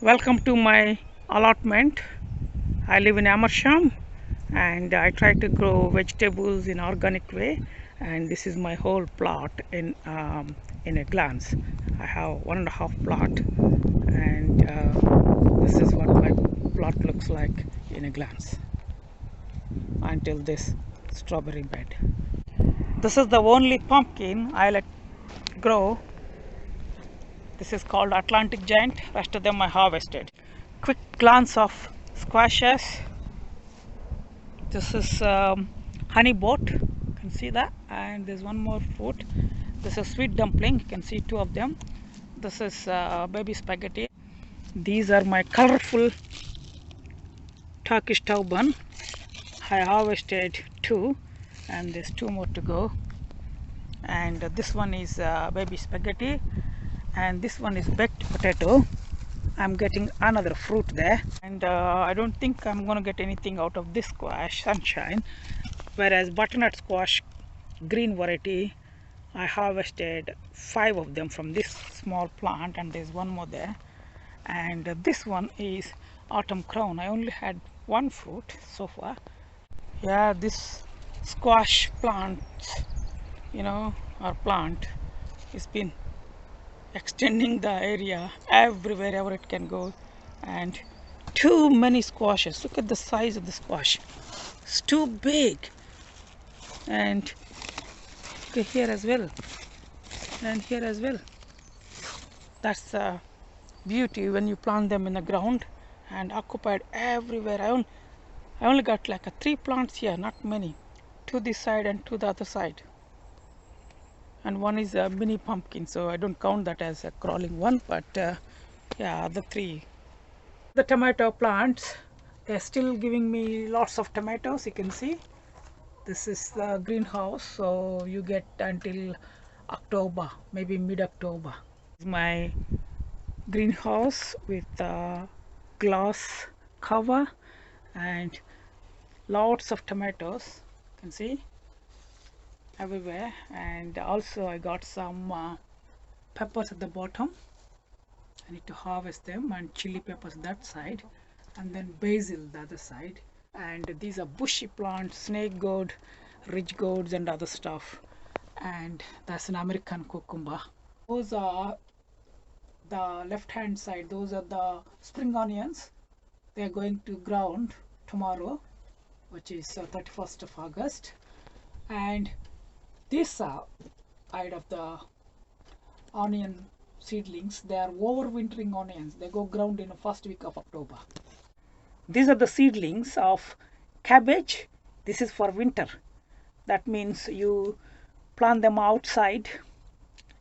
Welcome to my allotment. I live in Amersham and I try to grow vegetables in organic way, and this is my whole plot in a glance. I have 1.5 plot, and this is what my plot looks like in a glance until this strawberry bed. This is the only pumpkin I let grow. This is called Atlantic Giant. Rest of them I harvested. Quick glance of squashes. This is honey boat. You can see that, and there's one more fruit. This is sweet dumpling. You can see two of them. This is baby spaghetti. These are my colorful Turkish stove bun. I harvested two, and there's two more to go. And this one is baby spaghetti, and this one is baked potato. I'm getting another fruit there, and I don't think I'm gonna get anything out of this squash, sunshine. Whereas butternut squash, green variety, I harvested 5 of them from this small plant, and there's one more there. And this one is autumn crown. I only had one fruit so far. Yeah, this squash plant, or plant, has been extending the area everywhere it can go, and too many squashes. Look at the size of the squash. It's too big. And okay, here as well, and here as well. That's the beauty when you plant them in the ground and occupied everywhere. I only got like 3 plants here, not many, to this side and to the other side. And one is a mini pumpkin, so I don't count that as a crawling one, but yeah, the 3. The tomato plants, they're still giving me lots of tomatoes. You can see this is the greenhouse, so you get until October, maybe mid-October. This is my greenhouse with glass cover and lots of tomatoes. You can see everywhere. And also I got some peppers at the bottom. I need to harvest them, and chili peppers that side, and then basil the other side. And these are bushy plants, snake gourd, ridge gourds, and other stuff. And that's an American cucumber. Those are the left hand side. Those are the spring onions. They are going to ground tomorrow, which is 31st of August. And this side of the onion seedlings, they are overwintering onions. They go ground in the first week of October. These are the seedlings of cabbage. This is for winter. That means you plant them outside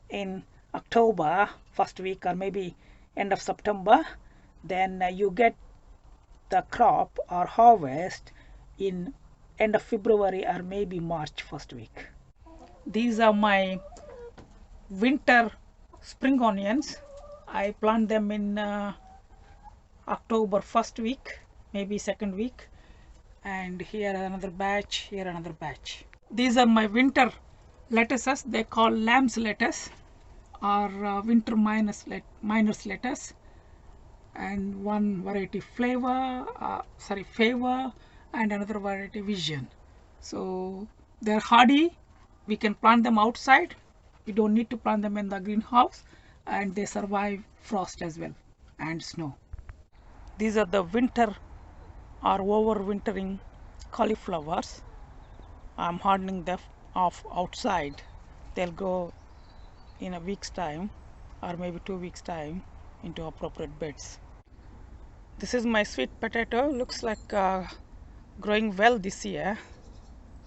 in October first week, or maybe end of September. Then you get the crop or harvest in end of February or maybe March first week. These are my winter spring onions. I plant them in October first week, maybe second week. And here another batch, here another batch. These are my winter lettuces. They call lamb's lettuce, or winter minus lettuce. And one variety favor, and another variety vision. So they're hardy. We can plant them outside. We don't need to plant them in the greenhouse, and they survive frost as well and snow. These are the winter or overwintering cauliflowers. I'm hardening them off outside. They'll go in a week's time, or maybe 2 weeks time, into appropriate beds. This is my sweet potato. Looks like growing well this year,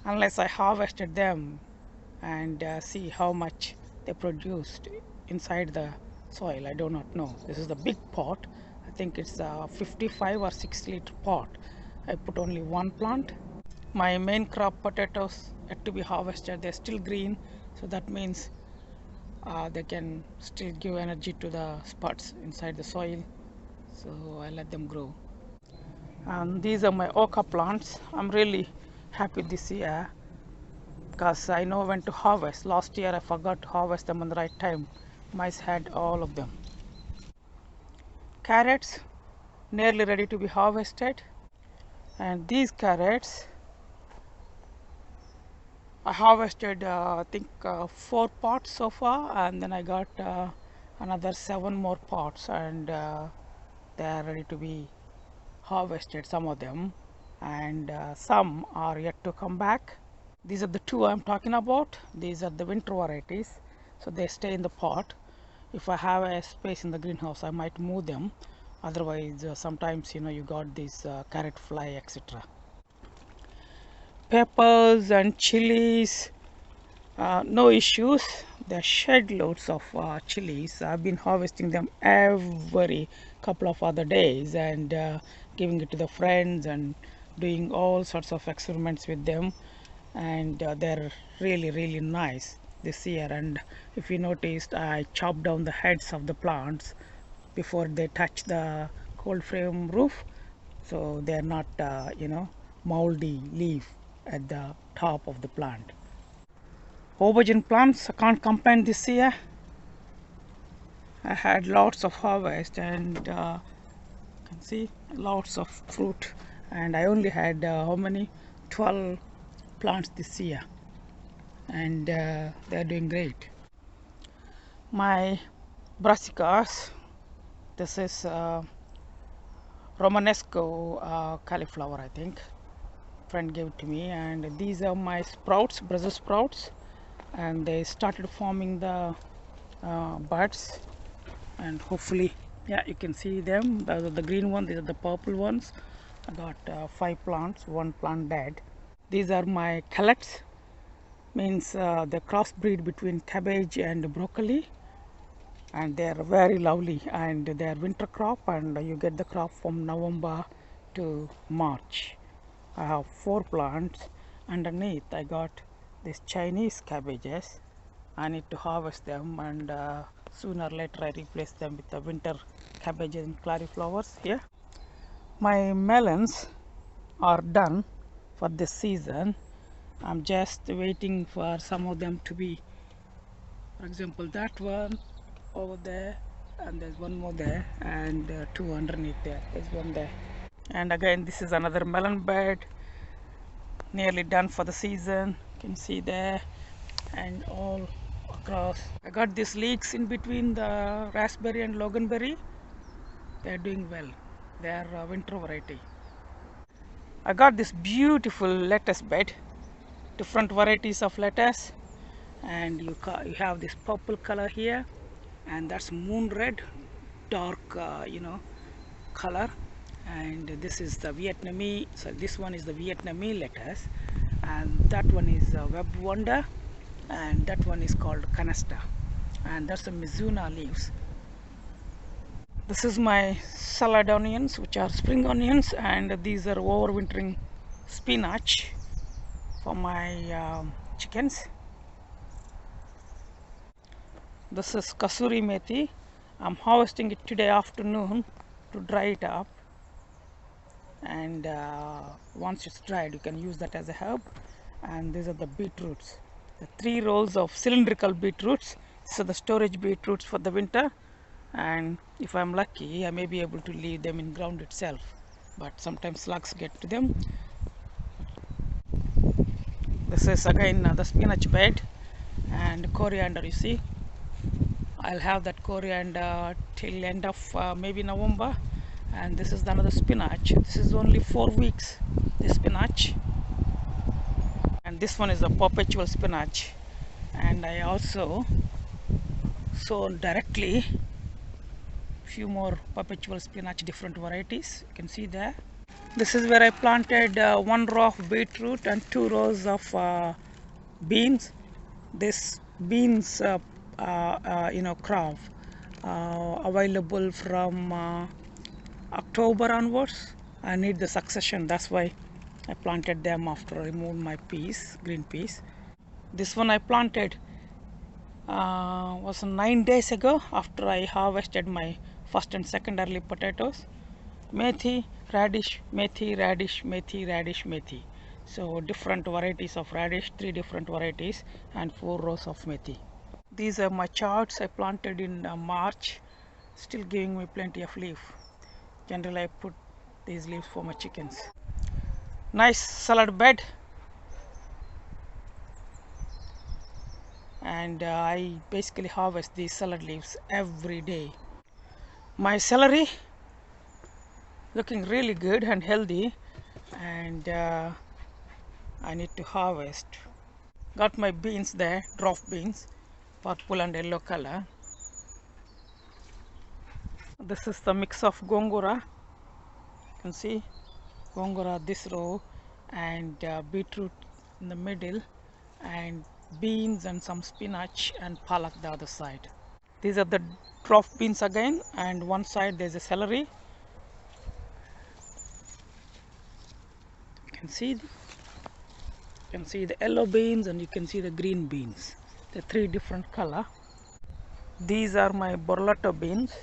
unless I harvested them and see how much they produced inside the soil. I do not know. This is the big pot. I think it's a 55 or 60-liter pot. I put only one plant. My main crop potatoes yet to be harvested. They're still green, so that means they can still give energy to the spuds inside the soil, so I let them grow. And these are my oca plants. I'm really happy this year because I know when to harvest. Last year I forgot to harvest them on the right time. Mice had all of them. carrots nearly ready to be harvested, and these carrots I harvested I think 4 pots so far, and then I got another 7 more pots, and they are ready to be harvested, some of them, and some are yet to come back. These are the two I'm talking about. These are the winter varieties, so they stay in the pot. If I have a space in the greenhouse, I might move them. Otherwise, sometimes you got this carrot fly, etc. Peppers and chilies, no issues. They shed loads of chilies. I've been harvesting them every couple of other days, and giving it to the friends and doing all sorts of experiments with them, and they're really nice this year. And if you noticed, I chopped down the heads of the plants before they touch the cold frame roof, so they're not moldy leaf at the top of the plant. Aubergine plants, I can't complain this year. I had lots of harvest, and you can see lots of fruit, and I only had how many 12 plants this year, and they're doing great. My brassicas, this is Romanesco cauliflower, I think. Friend gave it to me, and these are my sprouts, Brussels sprouts, and they started forming the buds, and hopefully, yeah, you can see them. Those are the green ones, these are the purple ones. I got 5 plants, 1 plant dead. These are my cullets, means the crossbreed between cabbage and broccoli, and they are very lovely, and they are winter crop, and you get the crop from November to March. I have 4 plants. Underneath I got these Chinese cabbages. I need to harvest them, and sooner or later I replace them with the winter cabbages and cauliflowers here. My melons are done for this season. I'm just waiting for some of them to be, for example, that one over there, and there's one more there, and 2 underneath there. There's one there. And again, this is another melon bed, nearly done for the season. You can see there, and all across. I got these leeks in between the raspberry and loganberry. They're doing well. They're a winter variety. I got this beautiful lettuce bed, different varieties of lettuce, and you have this purple color here, and that's moon red, dark color, and this is the Vietnamese. So this one is the Vietnamese lettuce, and that one is web wonder, and that one is called canasta, and that's the Mizuna leaves. This is my salad onions, which are spring onions, and these are overwintering spinach for my chickens. This is kasuri methi. I'm harvesting it today afternoon to dry it up, and once it's dried you can use that as a herb. And these are the beetroots, the 3 rows of cylindrical beetroots. These are the storage beetroots for the winter, and if I'm lucky I may be able to leave them in ground itself, but sometimes slugs get to them. This is again the spinach bed, and coriander. You see, I'll have that coriander till end of maybe November. And this is another spinach. This is only 4 weeks, this spinach. And this one is a perpetual spinach, and I also sown directly few more perpetual spinach, different varieties. You can see there. This is where I planted 1 row of beetroot and 2 rows of beans. This beans crop available from October onwards. I need the succession, that's why I planted them after I removed my peas, green peas. This one I planted was 9 days ago after I harvested my first and second early potatoes. Methi, radish, methi, radish, methi, radish, methi. So different varieties of radish, 3 different varieties, and 4 rows of methi. These are my charts I planted in March, still giving me plenty of leaf. Generally I put these leaves for my chickens. Nice salad bed, and I basically harvest these salad leaves every day. My celery looking really good and healthy, and I need to harvest. Got my beans there, drop beans, purple and yellow color. This is the mix of gongora. You can see gongora this row, and beetroot in the middle, and beans and some spinach and palak the other side. These are the drop beans again, and one side there's a celery. You can see the yellow beans, and you can see the green beans. The three different color. These are my borlato beans.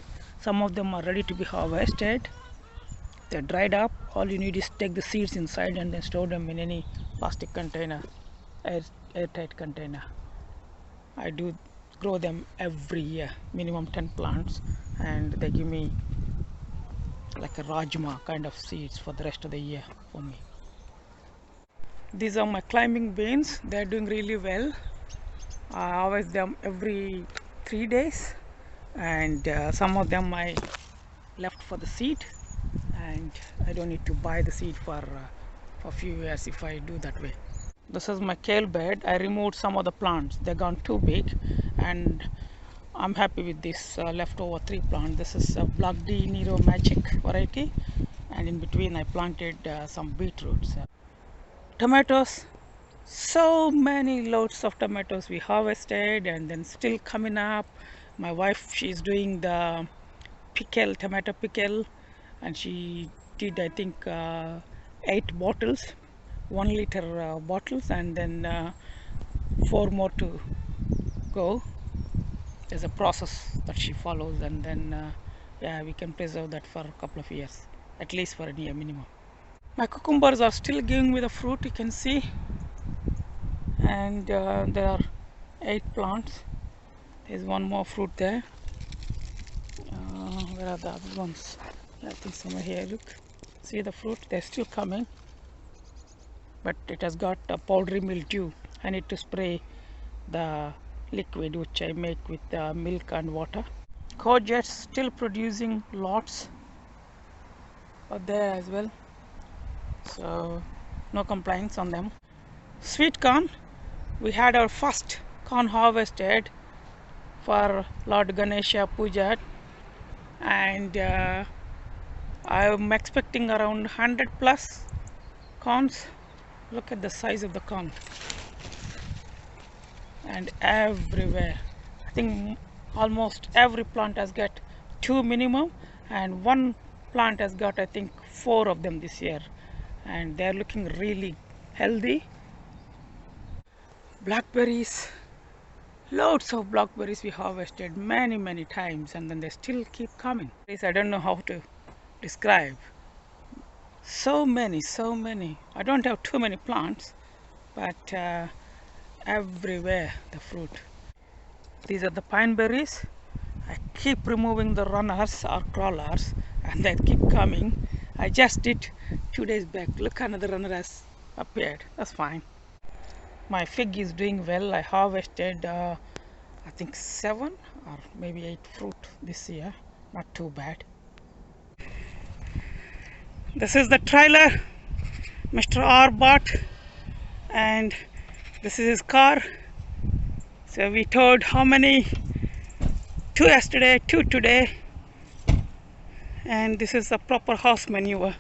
Some of them are ready to be harvested. They're dried up. All you need is take the seeds inside and then store them in any plastic container, airtight container. I do grow them every year, minimum 10 plants, and they give me like a rajma kind of seeds for the rest of the year for me. These are my climbing beans. They're doing really well. I harvest them every 3 days, and some of them I left for the seed, and I don't need to buy the seed for a few years if I do that way. This is my kale bed. I removed some of the plants. They're gone too big, and I'm happy with this leftover 3 plants. This is a Black D Nero Magic variety, and in between I planted some beetroots. Tomatoes, so many loads of tomatoes we harvested, and then still coming up. My wife, she's doing the pickle, tomato pickle, and she did, I think, 8 bottles, 1 liter bottles, and then 4 more to go. There's a process that she follows, and then yeah, we can preserve that for a couple of years, at least for a year minimum. My cucumbers are still giving me the fruit, you can see, and there are 8 plants. There's one more fruit there. Where are the other ones? I think somewhere here. Look, see the fruit, they're still coming, but it has got a powdery mildew. I need to spray the liquid which I make with milk and water. Courgette still producing lots out there as well, so no complaints on them. Sweet corn, we had our first corn harvested for Lord Ganesha Puja, and I'm expecting around 100 plus corns. Look at the size of the corn, and everywhere. I think almost every plant has got 2 minimum, and one plant has got, I think, 4 of them this year, and they're looking really healthy. Blackberries, loads of blackberries we harvested many times, and then they still keep coming. I don't know how to describe. So many. I don't have too many plants, but everywhere the fruit. These are the pine berries. I keep removing the runners or crawlers, and they keep coming. I just did 2 days back. Look, another runner has appeared. That's fine. My fig is doing well. I harvested I think 7 or maybe 8 fruit this year. Not too bad. This is the trailer Mr. R bought, and this is his car. So we towed how many? 2 yesterday, 2 today, and this is the proper house manure.